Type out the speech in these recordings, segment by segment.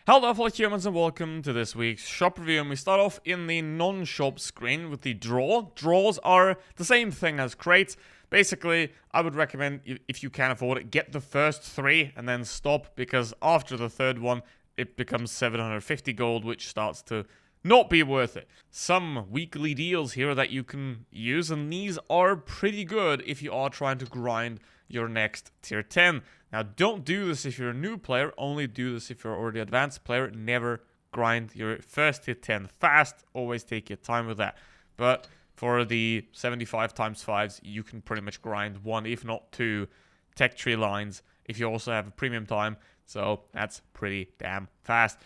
Hello fellow humans and welcome to this week's shop review, and we start off in the non-shop screen with the draw. Draws are the same thing as crates. Basically, I would recommend, if you can afford it, get the first 3 and then stop, because after the third one, it becomes 750 gold, which starts to not be worth it. Some weekly deals here that you can use, and these are pretty good if you are trying to grind your next tier 10. Now, don't do this if you're a new player, only do this if you're already an advanced player. Never grind your first tier 10 fast, always take your time with that. But for the 75 times 5s, you can pretty much grind 1, if not 2, tech tree lines if you also have a premium time, so that's pretty damn fast.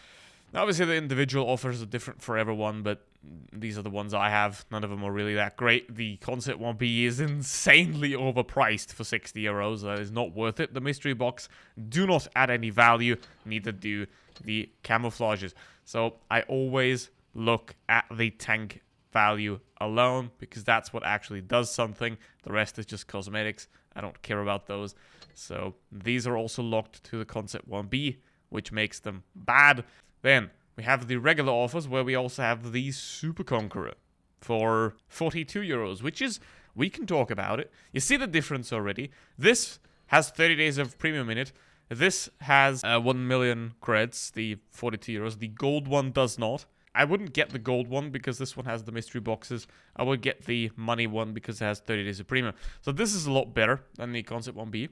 Now, obviously, the individual offers are different for everyone, but these are the ones I have. None of them are really that great. The concept WoTB is insanely overpriced for 60 euros. That is not worth it. The mystery box do not add any value, neither do the camouflages. So I always look at the tank value alone, because that's what actually does something. The rest is just cosmetics. I don't care about those. So these are also locked to the concept 1B, which makes them bad. Then we have the regular offers, where we also have the Super Conqueror for 42 euros, which is, we can talk about it. You see the difference already. This has 30 days of premium in it. This has 1 million creds, the 42 euros. The gold one does not. I wouldn't get the gold one because this one has the mystery boxes. I would get the money one because it has 30 days of premium. So this is a lot better than the concept 1B.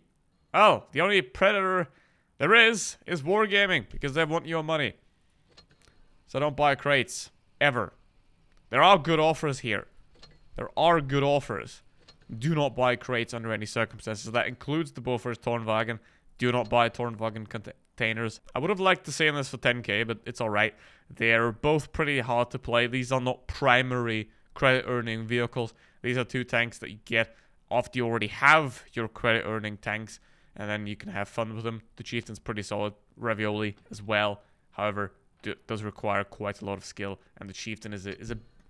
Oh, the only predator there is Wargaming, because they want your money. So don't buy crates, ever. There are good offers here. There are good offers. Do not buy crates under any circumstances. That includes the Bofors Tornwagen. Do not buy Tornwagen containers. I would have liked to see this for 10k, but it's alright. They're both pretty hard to play. These are not primary credit earning vehicles. These are 2 tanks that you get after you already have your credit earning tanks, and then you can have fun with them. The Chieftain's pretty solid. Ravioli as well. However, does require quite a lot of skill, and the Chieftain is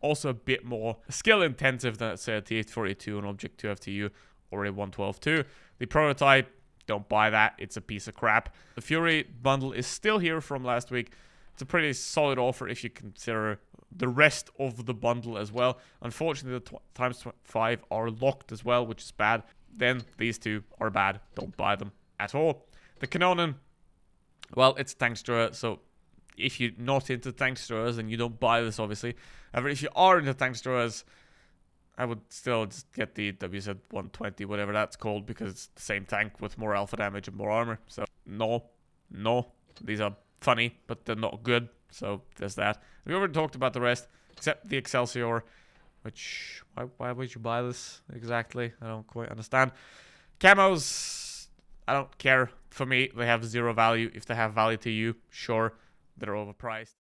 also a bit more skill intensive than, say, a T842, an Object 2 FTU, or a 112-2. The prototype, don't buy that. It's a piece of crap. The Fury bundle is still here from last week. It's a pretty solid offer if you consider the rest of the bundle as well. Unfortunately, the times 5 are locked as well, which is bad. Then these 2 are bad. Don't buy them at all. The Kanonen, well, it's a tank destroyer, so if you're not into tank destroyers, then you don't buy this, obviously. However, if you are into tank destroyers, I would still just get the WZ-120, whatever that's called, because it's the same tank with more alpha damage and more armor. So, no. These are funny, but they're not good. So, there's that. We already talked about the rest, except the Excelsior, which, why would you buy this exactly? I don't quite understand. Camos, I don't care. For me, they have 0 value. If they have value to you, sure. They're overpriced.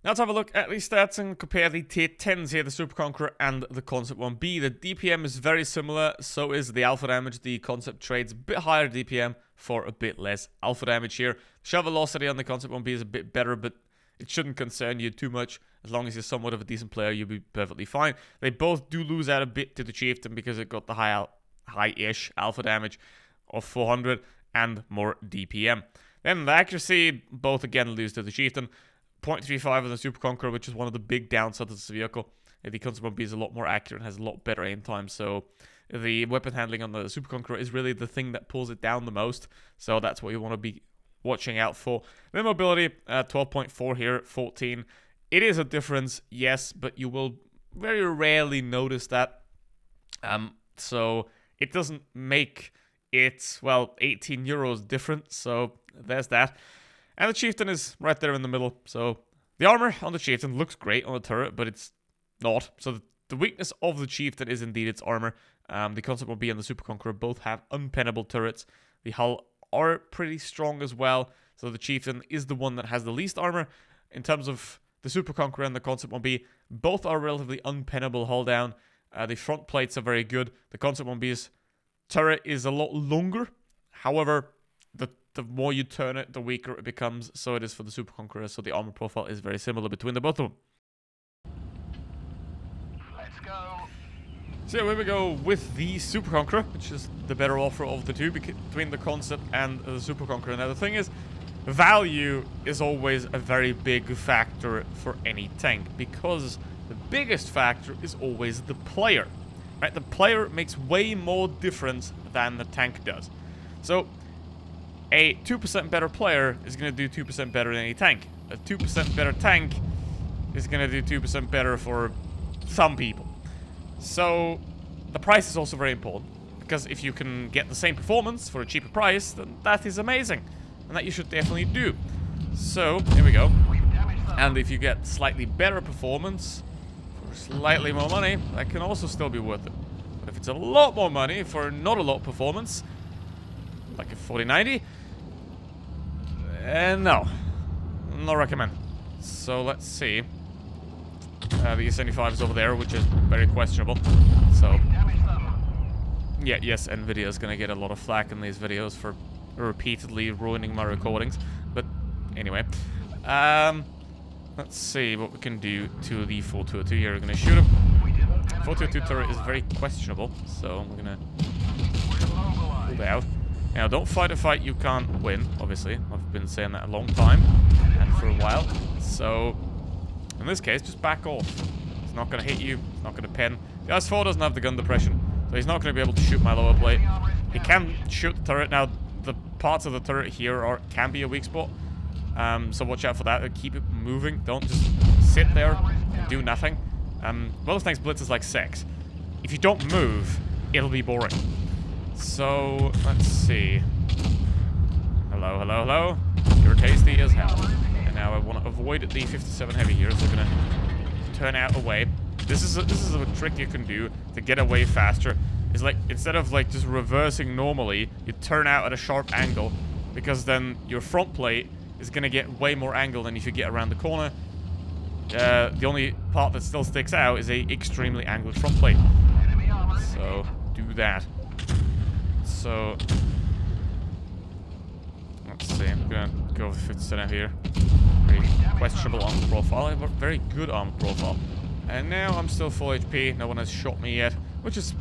Now let's have a look at the stats and compare the tier 10s here, the Super Conqueror and the Concept 1B. The DPM is very similar, so is the alpha damage. The Concept trades a bit higher DPM for a bit less alpha damage here. Shell velocity on the Concept 1B is a bit better, but it shouldn't concern you too much. As long as you're somewhat of a decent player, you'll be perfectly fine. They both do lose out a bit to the Chieftain because it got the high-ish alpha damage of 400 and more DPM. Then the accuracy, both again lose to the Chieftain. 0.35 on the Super Conqueror, which is one of the big downsides of this vehicle. The Concept 1B is a lot more accurate and has a lot better aim time, so the weapon handling on the Super Conqueror is really the thing that pulls it down the most, so that's what you want to be watching out for. Then mobility, 12.4 here, 14. It is a difference, yes, but you will very rarely notice that. So it doesn't make it, well, 18 euros different, so there's that. And the Chieftain is right there in the middle. So the armor on the Chieftain looks great on the turret, but it's not. So the weakness of the Chieftain is indeed its armor. The Concept 1B and the Super Conqueror both have unpennable turrets. The hull are pretty strong as well. So the Chieftain is the one that has the least armor. In terms of the Super Conqueror and the Concept 1B, both are relatively unpennable hull down. The front plates are very good. The Concept 1B's turret is a lot longer. However, the more you turn it, the weaker it becomes. So it is for the Super Conqueror. So the armor profile is very similar between the both of them. Let's go. So here we go with the Super Conqueror, which is the better offer of the two between the Concept and the Super Conqueror. Now the thing is, value is always a very big factor for any tank, because the biggest factor is always the player, right? The player makes way more difference than the tank does. So a 2% better player is going to do 2% better than any tank. A 2% better tank is going to do 2% better for some people. So the price is also very important, because if you can get the same performance for a cheaper price, then that is amazing, and that you should definitely do. So here we go. And if you get slightly better performance for slightly more money, that can also still be worth it. But if it's a lot more money for not a lot of performance, like a 4090, no, not recommend. So let's see. The E75 is over there, which is very questionable. So yeah, yes, Nvidia is gonna get a lot of flack in these videos for repeatedly ruining my recordings. But anyway, let's see what we can do to the 422 here. We're gonna shoot him. 422 turret is very questionable, so we're gonna pull it out. Now, don't fight a fight you can't win, obviously. I've been saying that a long time, and for a while. So, in this case, just back off. It's not going to hit you, it's not going to pen. The IS-4 doesn't have the gun depression, so he's not going to be able to shoot my lower plate. He can shoot the turret. Now, the parts of the turret here can be a weak spot, so watch out for that. Keep it moving. Don't just sit there and do nothing. Well, thanks, Blitz is like sex. If you don't move, it'll be boring. So, let's see. Hello, hello, hello. You're tasty as hell. And now I want to avoid the 57 heavy here, so I'm gonna turn out away. This is a trick you can do to get away faster. Is like, instead of like just reversing normally, you turn out at a sharp angle, because then your front plate is gonna get way more angle than if you get around the corner. The only part that still sticks out is a extremely angled front plate. So, do that. So, let's see, I'm gonna go with 57 here. Very questionable armor profile. I have a very good armor profile. And now I'm still full HP, no one has shot me yet, which is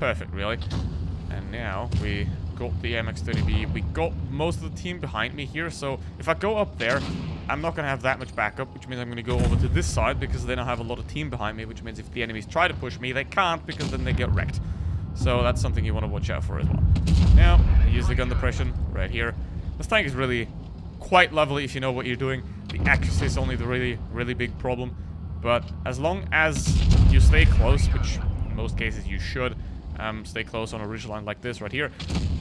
perfect, really. And now we got the MX-30B, we got most of the team behind me here, so if I go up there, I'm not gonna have that much backup, which means I'm gonna go over to this side, because then I have a lot of team behind me, which means if the enemies try to push me, they can't, because then they get wrecked. So that's something you want to watch out for as well. Now, I use the gun depression right here. This tank is really quite lovely if you know what you're doing. The accuracy is only the really big problem. But as long as you stay close, which in most cases you should, stay close on a ridge line like this right here,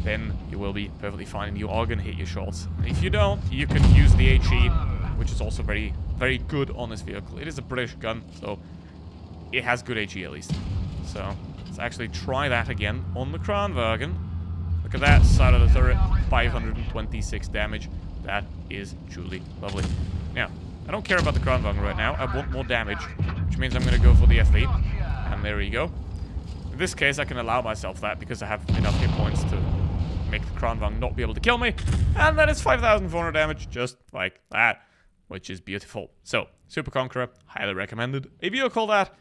then you will be perfectly fine and you are going to hit your shots. And if you don't, you can use the HE, which is also very good on this vehicle. It is a British gun, so it has good HE at least. So let's actually try that again on the Kranwagen. Look at that side of the turret, 526 damage. That is truly lovely. Now, I don't care about the Kranwagen right now. I want more damage, which means I'm going to go for the FV. And there we go. In this case, I can allow myself that because I have enough hit points to make the Kranwagen not be able to kill me. And that is 5,400 damage, just like that, which is beautiful. So, Super Conqueror, highly recommended. A vehicle that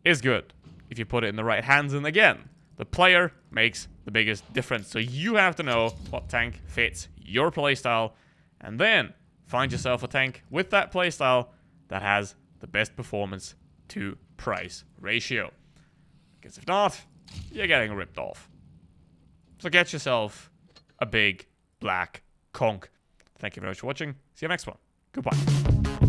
is good if you put it in the right hands. And again, the player makes the biggest difference. So you have to know what tank fits your playstyle, and then find yourself a tank with that playstyle that has the best performance to price ratio. Because if not, you're getting ripped off. So get yourself a big black conch. Thank you very much for watching. See you next one. Goodbye.